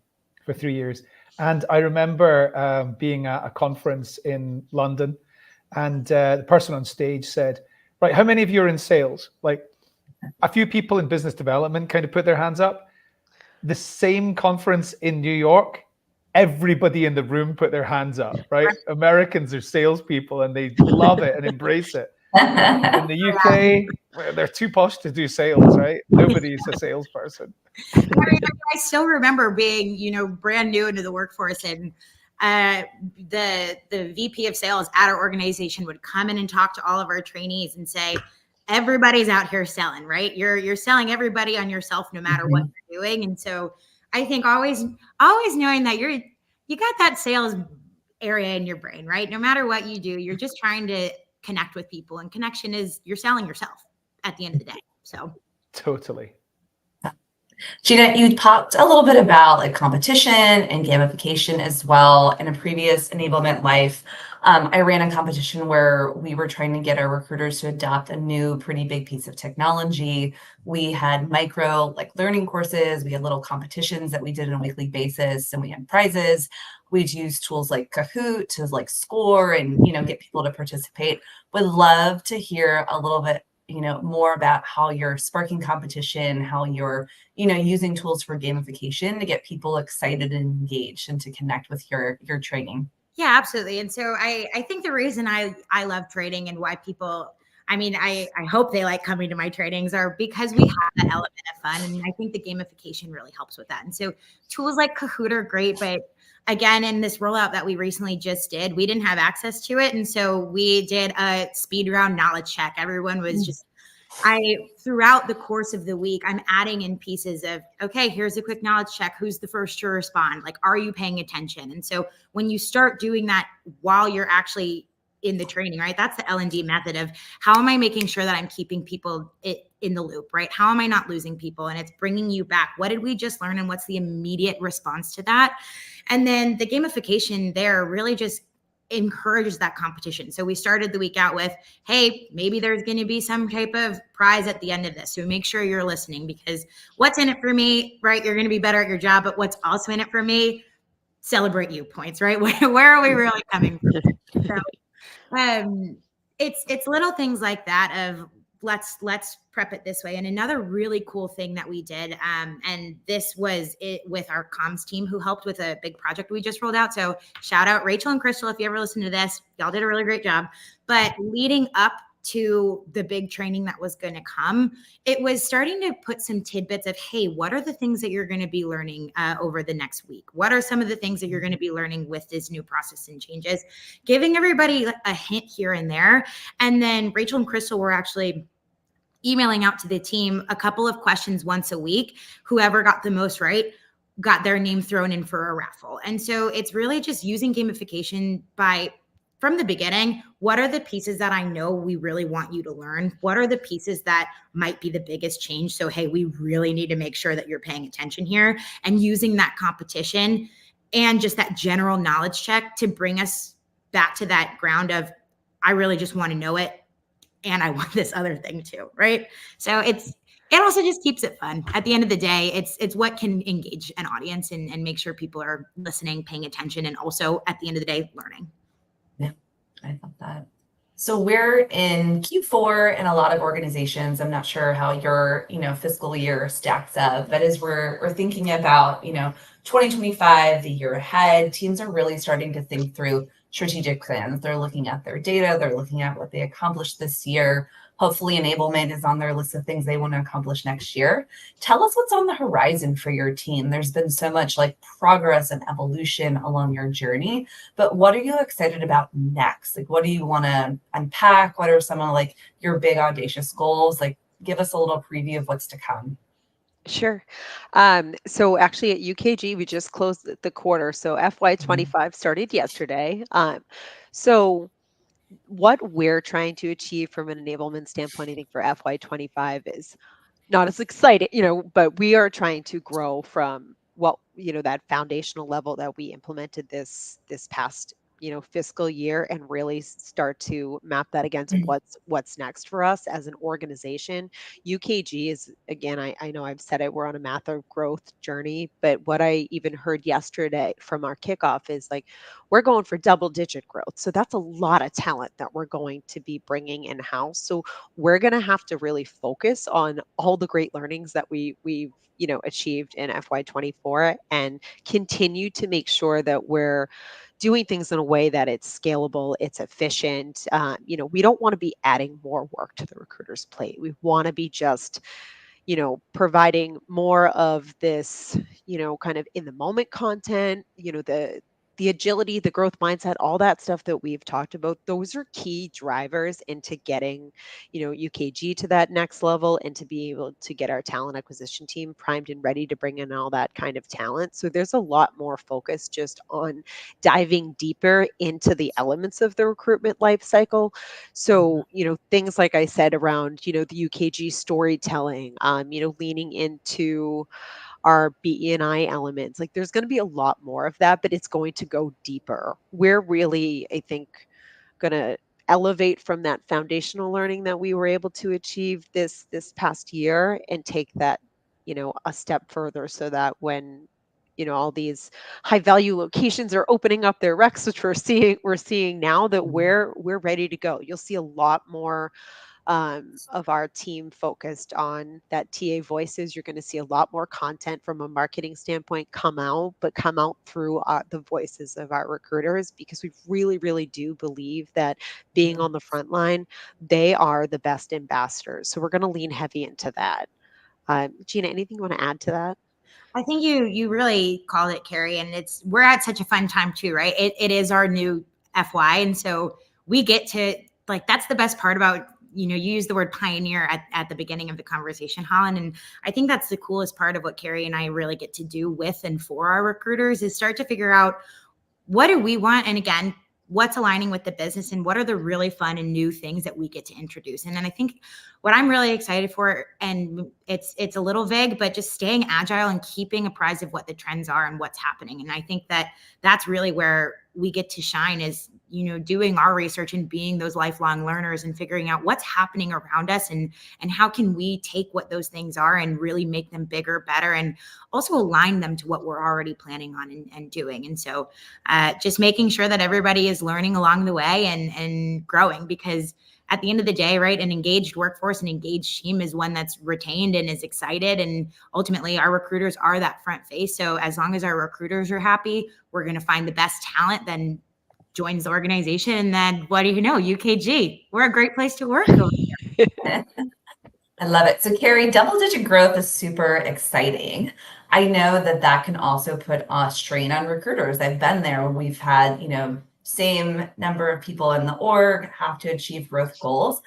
for 3 years. And I remember being at a conference in London, and the person on stage said, right, how many of you are in sales? Like a few people in business development kind of put their hands up. The same conference in New York, everybody in the room put their hands up, right? Americans are salespeople and they love it and embrace it. In the UK, they're too posh to do sales, right? Nobody's a salesperson. I still remember being, brand new into the workforce, and the VP of sales at our organization would come in and talk to all of our trainees and say, everybody's out here selling, right? You're selling everybody on yourself, no matter what you're doing. And so I think always knowing that you got that sales area in your brain, right? No matter what you do, you're just trying to connect with people, and connection is you're selling yourself at the end of the day. So totally. Gina, you talked a little bit about like competition and gamification as well. In a previous enablement life, I ran a competition where we were trying to get our recruiters to adopt a new pretty big piece of technology. We had micro learning courses. We had little competitions that we did on a weekly basis, and we had prizes. We'd use tools like Kahoot to score and, get people to participate. Would love to hear a little bit, more about how you're sparking competition, how you're, using tools for gamification to get people excited and engaged and to connect with your training. Yeah, absolutely. And so I think the reason I love trading and why people, I hope they like coming to my trainings are because we have that element of fun. And I think the gamification really helps with that. And so tools like Kahoot are great, but again, in this rollout that we recently just did, we didn't have access to it. And so we did a speed round knowledge check. Everyone was just throughout the course of the week, I'm adding in pieces of, okay, here's a quick knowledge check. Who's the first to respond? Like, are you paying attention? And so when you start doing that while you're actually in the training, right? That's the L&D method of how am I making sure that I'm keeping people in the loop, right? How am I not losing people? And it's bringing you back. What did we just learn? And what's the immediate response to that? And then the gamification there really just encourages that competition. So we started the week out with, hey, maybe there's going to be some type of prize at the end of this. So make sure you're listening, because what's in it for me, right? You're going to be better at your job, but what's also in it for me? Celebrate you points, right? Where are we really coming from? So it's little things like that of let's prep it this way. And another really cool thing that we did, and this was it with our comms team who helped with a big project we just rolled out. So shout out Rachel and Crystal, if you ever listen to this, y'all did a really great job. But leading up to the big training that was going to come, it was starting to put some tidbits of, hey, what are the things that you're going to be learning over the next week? What are some of the things that you're going to be learning with this new process and changes? Giving everybody a hint here and there. And then Rachel and Crystal were actually emailing out to the team a couple of questions once a week. Whoever got the most right got their name thrown in for a raffle. And so it's really just using gamification from the beginning. What are the pieces that I know we really want you to learn? What are the pieces that might be the biggest change? So, hey, we really need to make sure that you're paying attention here, and using that competition and just that general knowledge check to bring us back to that ground of, I really just want to know it, and I want this other thing too, right? So it also just keeps it fun. At the end of the day, it's what can engage an audience and make sure people are listening, paying attention, and also at the end of the day, learning. Yeah, I love that. So we're in Q4 in a lot of organizations. I'm not sure how your, fiscal year stacks up, but as we're thinking about, 2025, the year ahead, teams are really starting to think through strategic plans. They're looking at their data. They're looking at what they accomplished this year. Hopefully enablement is on their list of things they want to accomplish next year. Tell us what's on the horizon for your team. There's been so much progress and evolution along your journey, but what are you excited about next? What do you want to unpack? What are some of your big audacious goals? Give us a little preview of what's to come. Sure. So actually at UKG, we just closed the quarter. So FY25 started yesterday. So what we're trying to achieve from an enablement standpoint, I think for FY25 is not as exciting, but we are trying to grow from that foundational level that we implemented this past, fiscal year, and really start to map that against what's next for us as an organization. UKG is, again, I know I've said it, we're on a massive growth journey, but what I even heard yesterday from our kickoff is we're going for double-digit growth. So that's a lot of talent that we're going to be bringing in-house. So we're going to have to really focus on all the great learnings that we've achieved in FY24 and continue to make sure that we're doing things in a way that it's scalable, it's efficient. We don't want to be adding more work to the recruiter's plate. We want to be just providing more of this, kind of in the moment content, the agility, the growth mindset, all that stuff that we've talked about. Those are key drivers into getting, UKG to that next level, and to be able to get our talent acquisition team primed and ready to bring in all that kind of talent. So there's a lot more focus just on diving deeper into the elements of the recruitment life cycle. So, things like I said around, the UKG storytelling, leaning into our BE&I elements. There's going to be a lot more of that, but it's going to go deeper. We're really, I think, going to elevate from that foundational learning that we were able to achieve this past year and take that, a step further, so that when all these high value locations are opening up their recs, which we're seeing now, that we're ready to go. You'll see a lot more of our team focused on that TA voices. You're going to see a lot more content from a marketing standpoint come out through the voices of our recruiters, because we really, really do believe that being on the front line, they are the best ambassadors. So we're going to lean heavy into that. Gina, anything you want to add to that? I think you really called it, Keri, and we're at such a fun time too, right? It is our new FY, and so we get to that's the best part about you used the word pioneer at the beginning of the conversation, Holland. And I think that's the coolest part of what Keri and I really get to do with and for our recruiters is start to figure out what do we want? And again, what's aligning with the business and what are the really fun and new things that we get to introduce. And then I think what I'm really excited for, and it's a little vague, but just staying agile and keeping apprised of what the trends are and what's happening. And I think that that's really where we get to shine is, doing our research and being those lifelong learners and figuring out what's happening around us and how can we take what those things are and really make them bigger, better, and also align them to what we're already planning on and doing. And so just making sure that everybody is learning along the way and growing, because at the end of the day, right, an engaged workforce, an engaged team is one that's retained and is excited. And ultimately, our recruiters are that front face. So as long as our recruiters are happy, we're going to find the best talent, then joins the organization. And then what do you know, UKG, we're a great place to work. I love it. So Keri, double-digit growth is super exciting. I know that can also put a strain on recruiters. I've been there when we've had, same number of people in the org have to achieve growth goals.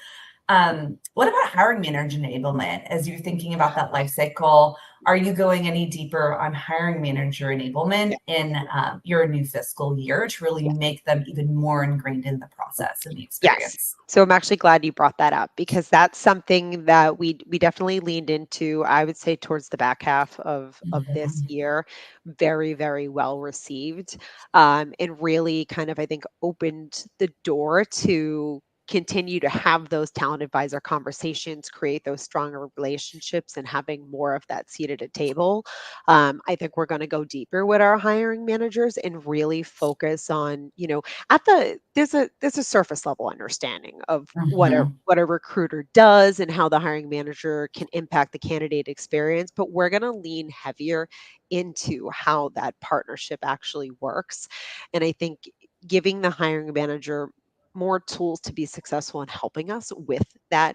What about hiring manager enablement? As you're thinking about that life cycle, are you going any deeper on hiring manager enablement in your new fiscal year to really make them even more ingrained in the process and the experience? Yes. So I'm actually glad you brought that up, because that's something that we definitely leaned into, I would say, towards the back half of this year. Very, very well received, and really kind of, I think, opened the door to continue to have those talent advisor conversations, create those stronger relationships, and having more of that seat at a table. I think we're going to go deeper with our hiring managers and really focus on, there's a surface level understanding of what a recruiter does and how the hiring manager can impact the candidate experience, but we're going to lean heavier into how that partnership actually works. And I think giving the hiring manager more tools to be successful in helping us with that.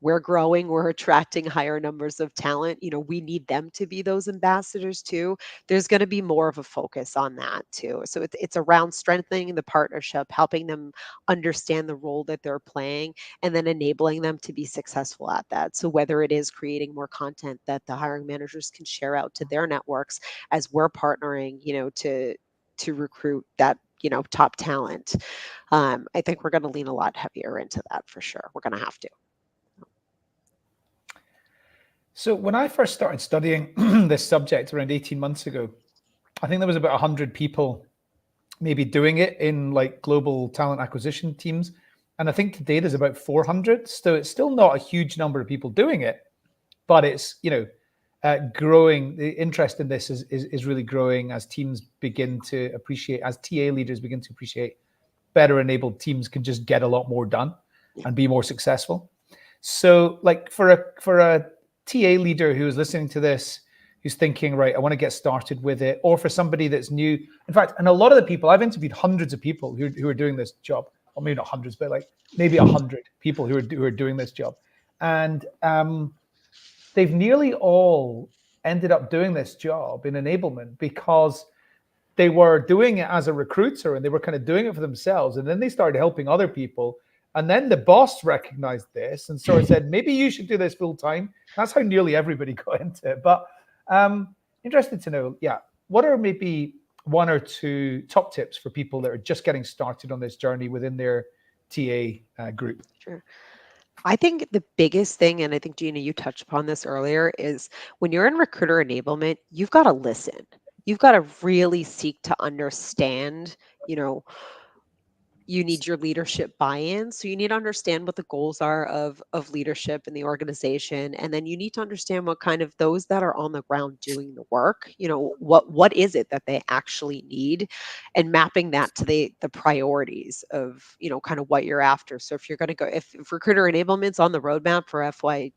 We're growing, we're attracting higher numbers of talent. We need them to be those ambassadors too. There's going to be more of a focus on that too. So it's around strengthening the partnership, helping them understand the role that they're playing, and then enabling them to be successful at that. So whether it is creating more content that the hiring managers can share out to their networks as we're partnering, to recruit that top talent. I think we're going to lean a lot heavier into that for sure. We're going to have to. So when I first started studying this subject around 18 months ago, I think there was about 100 people maybe doing it in like global talent acquisition teams. And I think today there's about 400. So it's still not a huge number of people doing it, but it's, growing. The interest in this is really growing as teams begin to appreciate, as TA leaders begin to appreciate better enabled teams can just get a lot more done and be more successful. So like for a TA leader who is listening to this, who's thinking, right, I want to get started with it, or for somebody that's new. In fact, and a lot of the people, I've interviewed hundreds of people who are doing this job, or maybe not hundreds, but like maybe 100 people who are doing this job. And they've nearly all ended up doing this job in enablement because they were doing it as a recruiter and they were kind of doing it for themselves. And then they started helping other people. And then the boss recognized this and sort of said, maybe you should do this full time. That's how nearly everybody got into it. But interested to know, what are maybe one or two top tips for people that are just getting started on this journey within their TA group? Sure. I think the biggest thing, and I think, Gina, you touched upon this earlier, is when you're in recruiter enablement, you've got to listen. You've got to really seek to understand, you need your leadership buy-in. So you need to understand what the goals are of leadership in the organization. And then you need to understand what kind of those that are on the ground doing the work, what is it that they actually need, and mapping that to the priorities of, kind of what you're after. So if you're going to go, if recruiter enablement's on the roadmap for FY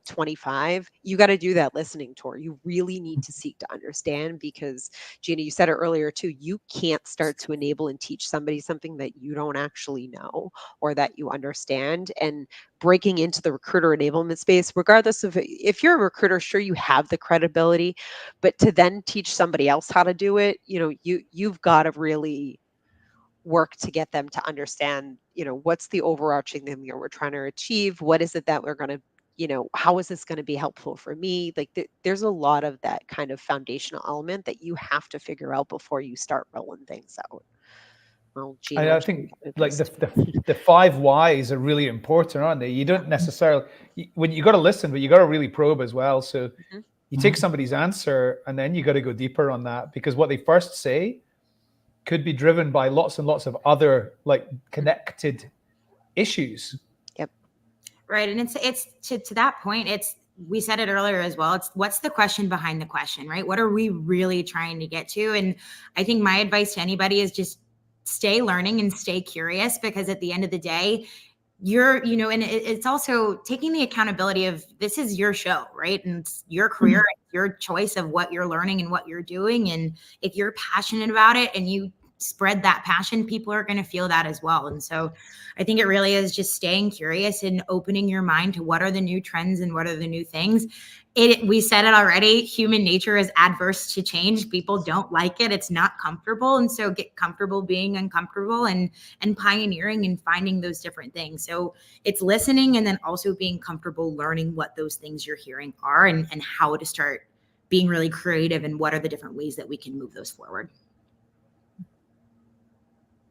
25, you got to do that listening tour. You really need to seek to understand, because Gina, you said it earlier too, you can't start to enable and teach somebody something that you don't actually know or that you understand. And breaking into the recruiter enablement space, regardless of if you're a recruiter, sure, you have the credibility, but to then teach somebody else how to do it, you've got to really work to get them to understand, what's the overarching thing that we're trying to achieve? What is it that we're going to, how is this going to be helpful for me? Like there's a lot of that kind of foundational element that you have to figure out before you start rolling things out. Well, Gina, I think like the 5 whys are really important, aren't they? You don't necessarily, when you got to listen, but you got to really probe as well. So you take somebody's answer and then you got to go deeper on that, because what they first say could be driven by lots and lots of other like connected issues. Yep. Right. And it's to that point, we said it earlier as well. It's what's the question behind the question, right? What are we really trying to get to? And I think my advice to anybody is just stay learning and stay curious, because at the end of the day, and it's also taking the accountability of this is your show, right? And it's your career, it's your choice of what you're learning and what you're doing. And if you're passionate about it and you spread that passion, people are going to feel that as well. And so I think it really is just staying curious and opening your mind to what are the new trends and what are the new things. We said it already, human nature is adverse to change. People don't like it. It's not comfortable. And so get comfortable being uncomfortable and pioneering and finding those different things. So it's listening and then also being comfortable learning what those things you're hearing are and how to start being really creative and what are the different ways that we can move those forward.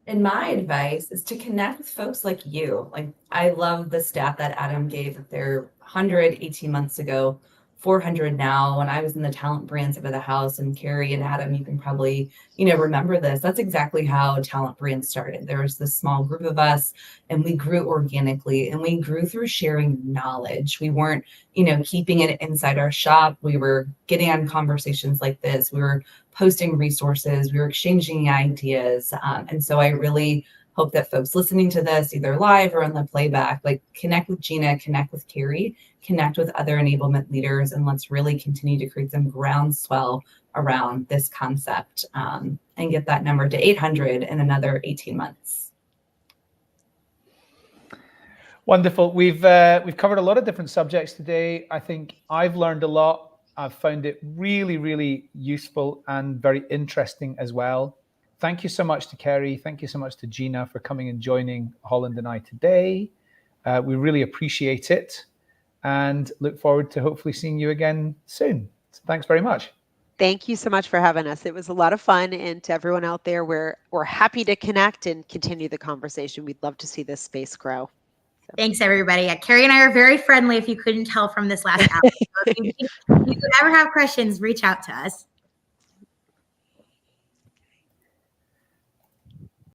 And my advice is to connect with folks like you. Like, I love the stat that Adam gave, that they're 100 18 months ago, 400 now. When I was in the talent brand side of the house, and Keri and Adam, you can probably, remember this. That's exactly how talent brand started. There was this small group of us, and we grew organically, and we grew through sharing knowledge. We weren't, keeping it inside our shop. We were getting on conversations like this. We were posting resources. We were exchanging ideas. And so I really hope that folks listening to this, either live or on the playback, like connect with Gina, connect with Keri, connect with other enablement leaders, and let's really continue to create some groundswell around this concept, and get that number to 800 in another 18 months. Wonderful. We've covered a lot of different subjects today. I think I've learned a lot. I've found it really, really useful and very interesting as well. Thank you so much to Keri. Thank you so much to Gina for coming and joining Holland and I today. We really appreciate it and look forward to hopefully seeing you again soon. So thanks very much. Thank you so much for having us. It was a lot of fun. And to everyone out there, we're happy to connect and continue the conversation. We'd love to see this space grow. So. Thanks, everybody. Yeah, Keri and I are very friendly, if you couldn't tell from this last hour. So if you ever have questions, reach out to us.